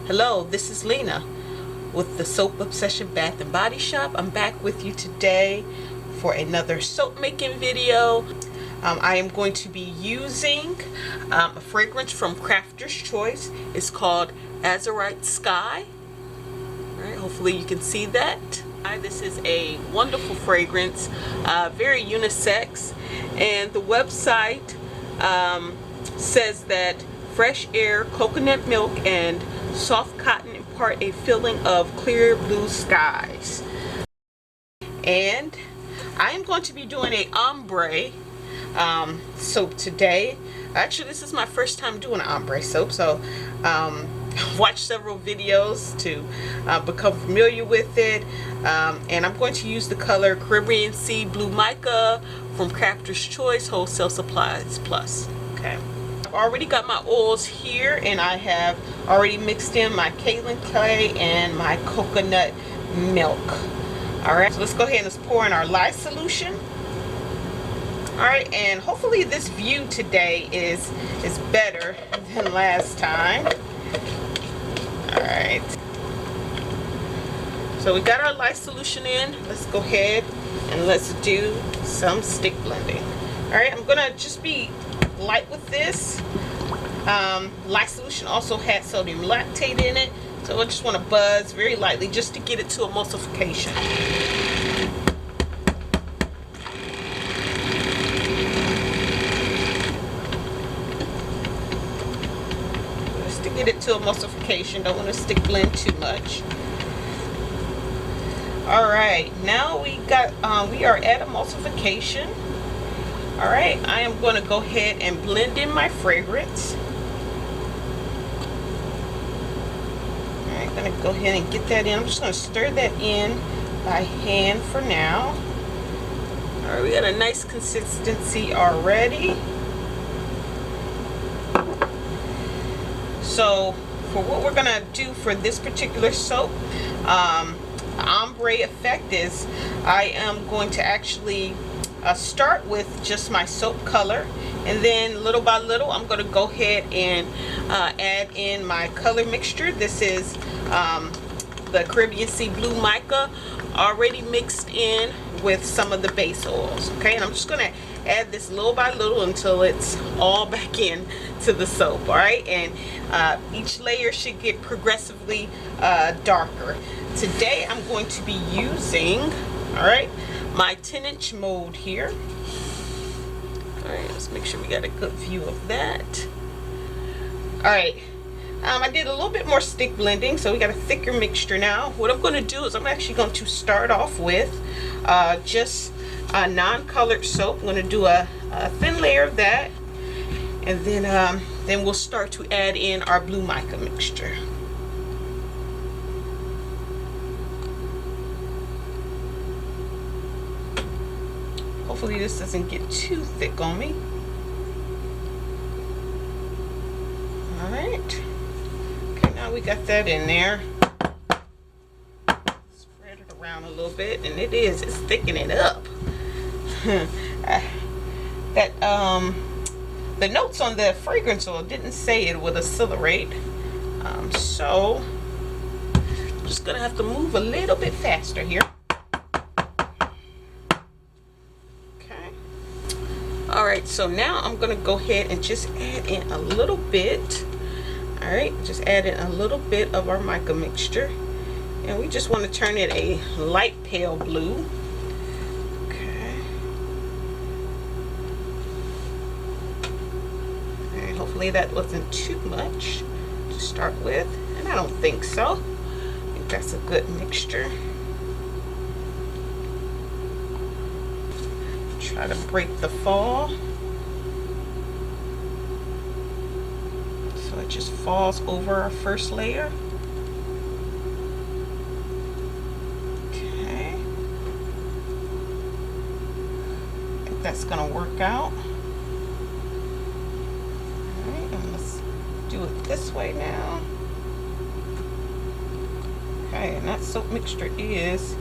Hello, this is Lena with the Soap Obsession Bath and Body Shop. I'm back with you today for another soap making video. I am going to be using a fragrance from Crafter's Choice. It's called Azurite Sky. All right, hopefully you can see that. This is a wonderful fragrance, very unisex, and the website says that fresh air, coconut milk, and soft cotton impart a feeling of clear blue skies. And I am going to be doing a ombre soap today. Actually, this is my first time doing an ombre soap, so watched several videos to become familiar with it, and I'm going to use the color Caribbean Sea Blue Mica from Crafter's Choice Wholesale Supplies Plus. Okay, I've already got my oils here, and I have already mixed in my kaolin clay and my coconut milk. Alright, so let's go ahead and let's pour in our lye solution. Alright, and hopefully this view today is better than last time. Alright, so we got our lye solution in. Let's go ahead and let's do some stick blending. Alright, I'm gonna just be light with this. Lye solution also had sodium lactate in it, so I just want to buzz very lightly just to get it to emulsification. Just to get it to emulsification, don't want to stick blend too much. Alright, now we are at emulsification. Alright, I am going to go ahead and blend in my fragrance. Alright, I'm going to go ahead and get that in. I'm just going to stir that in by hand for now. Alright, we got a nice consistency already. So, for what we're going to do for this particular soap, ombre effect is, I am going to actually start with just my soap color, and then little by little I'm going to go ahead and add in my color mixture. This is the Caribbean Sea Blue Mica already mixed in with some of the base oils. Okay, and I'm just going to add this little by little until it's all back in to the soap. All right, and each layer should get progressively darker. Today I'm going to be using, all right, my 10-inch mold here. Alright, let's make sure we got a good view of that. Alright, I did a little bit more stick blending, so we got a thicker mixture now. What I'm going to do is I'm actually going to start off with just a non-colored soap. I'm going to do a thin layer of that, and then we'll start to add in our blue mica mixture. Hopefully this doesn't get too thick on me. Alright. Okay, now we got that in there. Spread it around a little bit, and it's thickening up. The notes on the fragrance oil didn't say it would accelerate. So I'm just gonna have to move a little bit faster here. Alright, so now I'm going to go ahead and just add in a little bit. Alright, just add in a little bit of our mica mixture. And we just want to turn it a light pale blue. Okay. Alright, hopefully that wasn't too much to start with. And I don't think so. I think that's a good mixture. Try to break the fall so it just falls over our first layer. Okay, I think that's gonna work out. Alright, and let's do it this way now. Okay, and that soap mixture is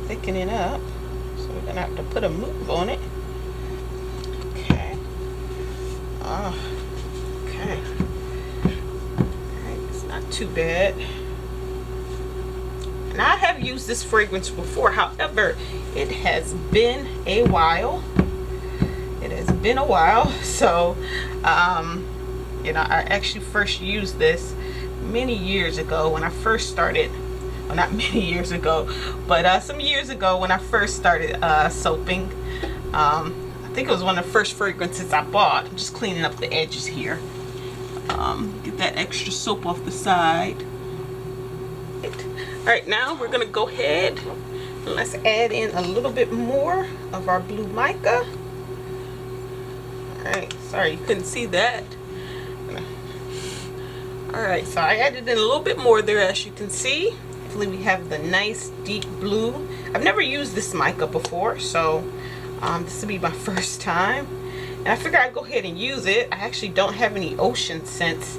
thickening up. We're gonna have to put a move on it. Okay. Okay. Alright, it's not too bad. And I have used this fragrance before, however, it has been a while. It has been a while. So, you know, I actually first used this many years ago when I first started. Well, not many years ago, but some years ago when I first started soaping. I think it was one of the first fragrances I bought. I'm just cleaning up the edges here. Get that extra soap off the side. Alright, now we're going to go ahead and let's add in a little bit more of our blue mica. Alright, sorry you couldn't see that. Alright, so I added in a little bit more there, as you can see. Hopefully we have the nice deep blue. I've never used this mica before, so this will be my first time. And I figured I'd go ahead and use it. I actually don't have any ocean scents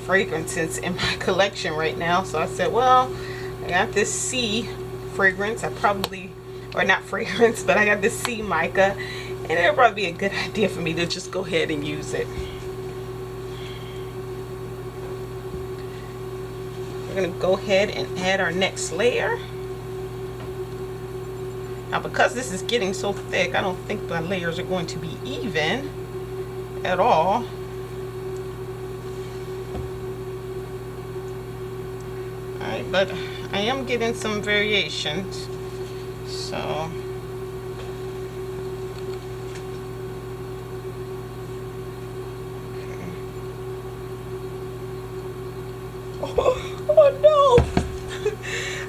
fragrances in my collection right now, so I said, well, I got this sea fragrance. I probably, or not fragrance, but I got this sea mica, and it'll probably be a good idea for me to just go ahead and use it. We're going to go ahead and add our next layer. Now, because this is getting so thick, I don't think my layers are going to be even at all. Alright, but I am getting some variations. So oh no!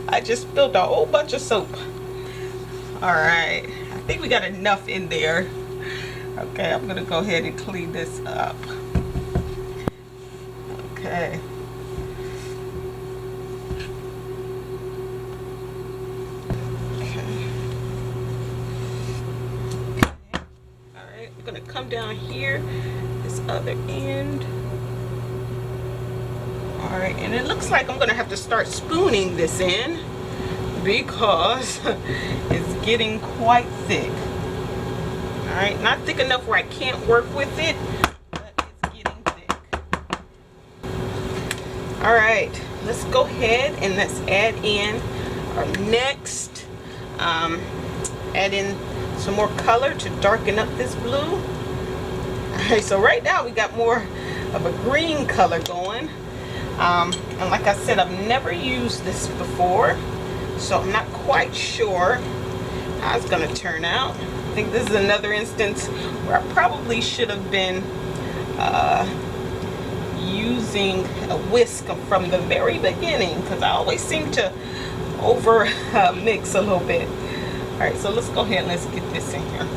I just spilled a whole bunch of soap. Alright, I think we got enough in there. Okay, I'm gonna go ahead and clean this up. Okay. Alright, we're gonna come down here, this other end. Alright, and it looks like I'm gonna have to start spooning this in because it's getting quite thick. Alright, not thick enough where I can't work with it, but it's getting thick. Alright, let's go ahead and let's add in our next, add in some more color to darken up this blue. Alright, so right now we got more of a green color going. And like I said, I've never used this before, so I'm not quite sure how it's going to turn out. I think this is another instance where I probably should have been using a whisk from the very beginning, because I always seem to over mix a little bit. Alright, so let's go ahead and let's get this in here.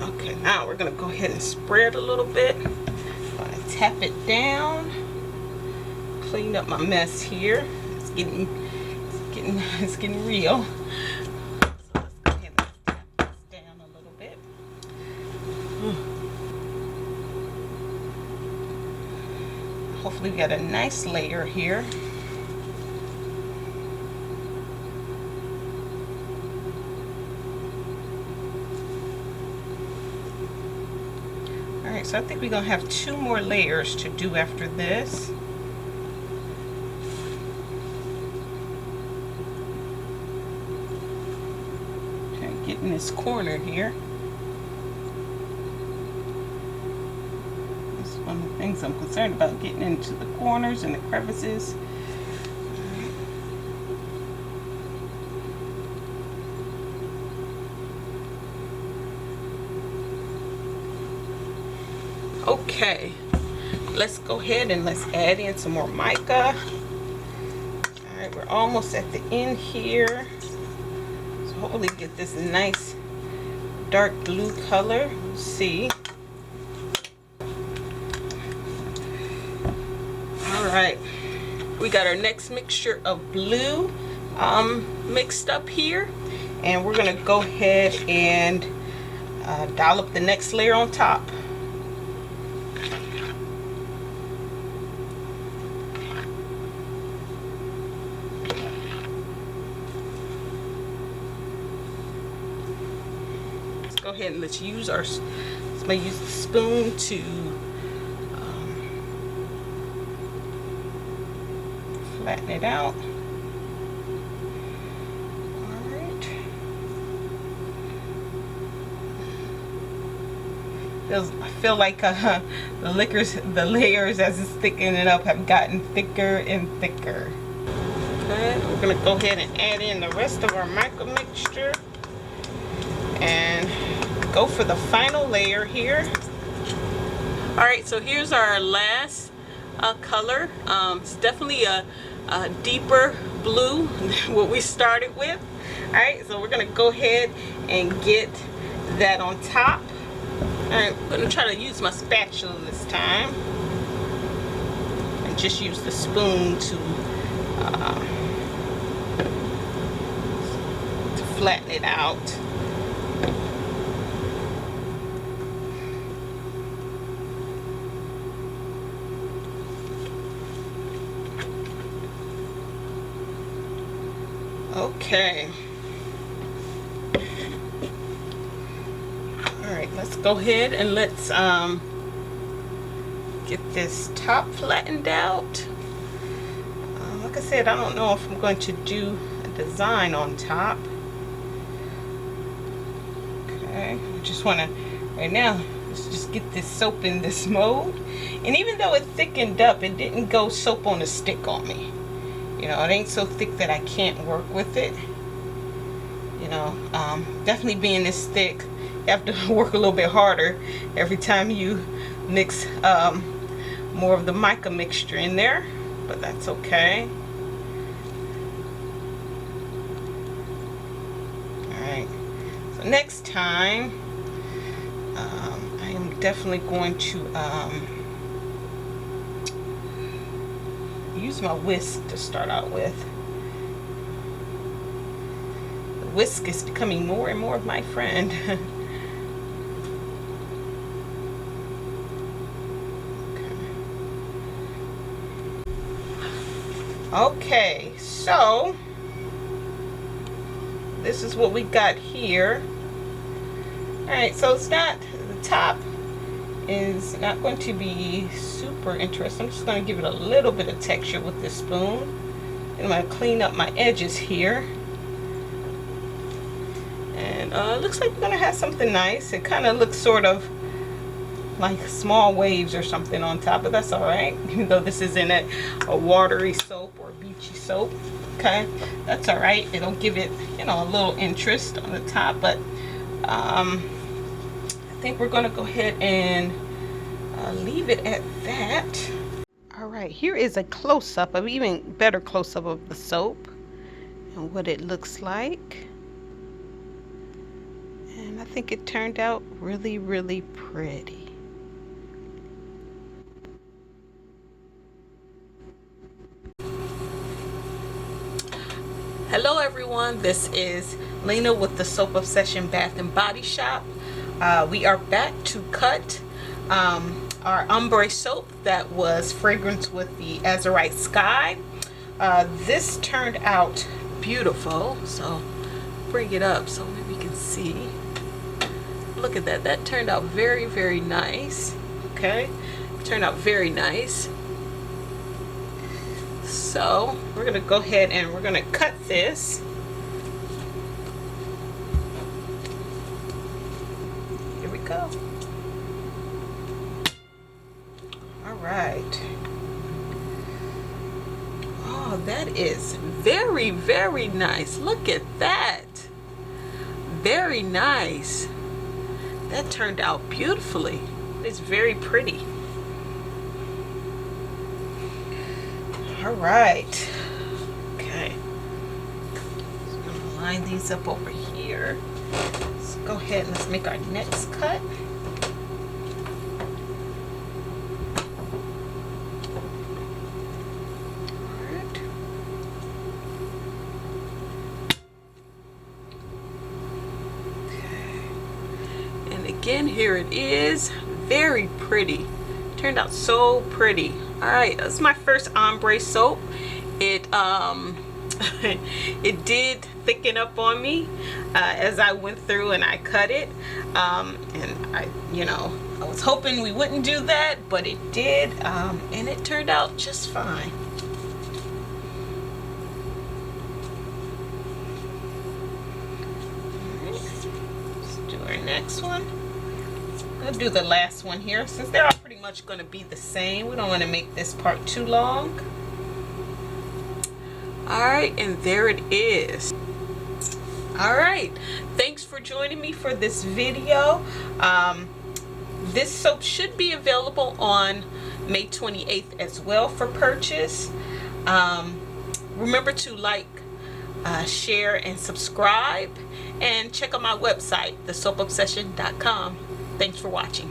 Okay, now we're going to go ahead and spread a little bit. I'm going to tap it down. Clean up my mess here. It's getting real. So let's go ahead and tap this down a little bit. Hopefully we got a nice layer here. Alright, so I think we're going to have 2 more layers to do after this. Okay, getting this corner here. This is one of the things I'm concerned about, getting into the corners and the crevices. Okay, let's go ahead and let's add in some more mica. Alright, we're almost at the end here. So hopefully get this nice dark blue color. Let's see. Alright, we got our next mixture of blue mixed up here. And we're going to go ahead and dollop the next layer on top. Go ahead and let's use our just going to use the spoon to flatten it out. Alright. I feel like the layers as it's thickening it up have gotten thicker and thicker. Okay, we're going to go ahead and add in the rest of our mica mixture and go for the final layer here. Alright, so here's our last color. It's definitely a deeper blue than what we started with. Alright, so we're going to go ahead and get that on top. Alright, I'm going to try to use my spatula this time and just use the spoon to flatten it out. Okay. Alright, let's go ahead and let's get this top flattened out. Like I said, I don't know if I'm going to do a design on top. Okay, I just want to, right now, let's just get this soap in this mold. And even though it thickened up, it didn't go soap on a stick on me. You know, it ain't so thick that I can't work with it. You know, definitely being this thick, you have to work a little bit harder every time you mix more of the mica mixture in there, but that's okay. Alright, so next time I am definitely going to use my whisk to start out with. The whisk is becoming more and more of my friend. Okay, so this is what we got here. Alright, so it's not, the top is not going to be super interesting. I'm just going to give it a little bit of texture with this spoon. And I'm going to clean up my edges here. And it looks like we're going to have something nice. It kind of looks sort of like small waves or something on top, but that's alright. Even though this isn't a watery soap or beachy soap. Okay, that's alright. It'll give it, you know, a little interest on the top, but I think we're going to go ahead and leave it at that. Alright, here is a close-up, of even better close-up of the soap and what it looks like. And I think it turned out really, really pretty. Hello everyone, this is Lena with the Soap Obsession Bath and Body Shop. We are back to cut our ombre soap that was fragranced with the Azurite Sky. This turned out beautiful, so bring it up so maybe you can see. Look at that, that turned out very, very nice. Okay, turned out very nice. So we're gonna go ahead and we're gonna cut this. Here we go. All right. Oh, that is very, very nice. Look at that. Very nice. That turned out beautifully. It's very pretty. All right. Okay. So I'm gonna line these up over here. Let's go ahead and let's make our next cut. Alright. Okay. And again, here it is. Very pretty. Turned out so pretty. Alright, that's my first ombre soap. It It did thicken up on me as I went through and I cut it, and I was hoping we wouldn't do that, but it did, and it turned out just fine. Let's do our next one. I'm gonna do the last one here since they're all pretty much going to be the same. We don't want to make this part too long. Alright, and there it is. Alright, thanks for joining me for this video. This soap should be available on May 28th as well for purchase. Remember to like, share, and subscribe, and check out my website, thesoapobsession.com. Thanks for watching.